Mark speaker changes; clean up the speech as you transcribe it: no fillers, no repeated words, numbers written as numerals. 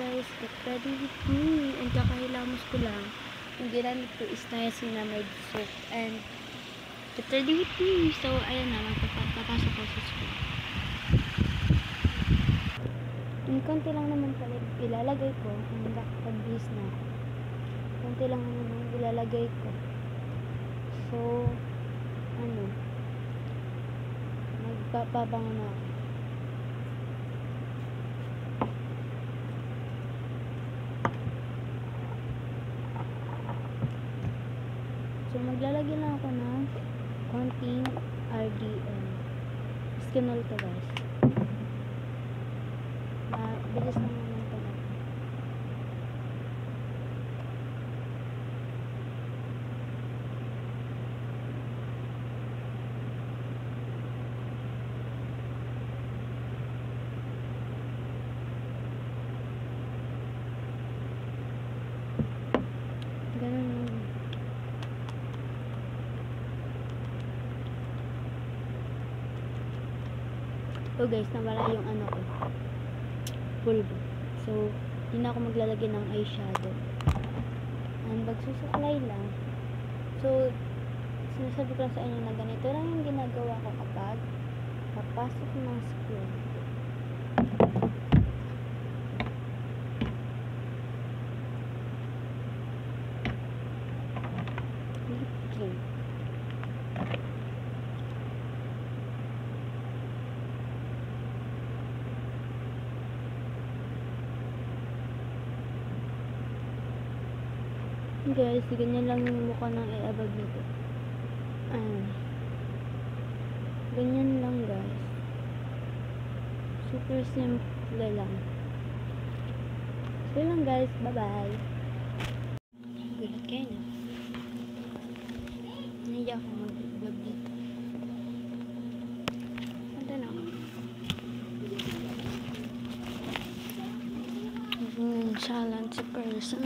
Speaker 1: guys, get ready with me. And kakahilamos ko lang. Yung ginamit ko is niacinamide soap. And get ready with me. So, ayan na, magpapasok ko sa school. Yung konti lang naman pala ilalagay ko. Ang nakapag-bis na. Konti lang naman ilalagay ko. So, magpapabango na ako. So, maglalagay lang ako ng konting RDM. Skinol to guys. Bilis lang naman talaga. Ganun lang. So guys, nawala yung ano ko, pulbo. So, hindi na ako maglalagay ng eyeshadow. And magsusuklay lang. So, sinasabi ko lang sa inyo na ganito lang yung ginagawa ko kapag papasok ng school. Okay. Guys, ganyan lang yung mukha ng i-abag nito. Ganyan lang guys. Super simple lang. So lang guys, bye bye. Gulat kayo na. Naiya ako mag-vlog dito. Ito na ako. Nonchalant si person.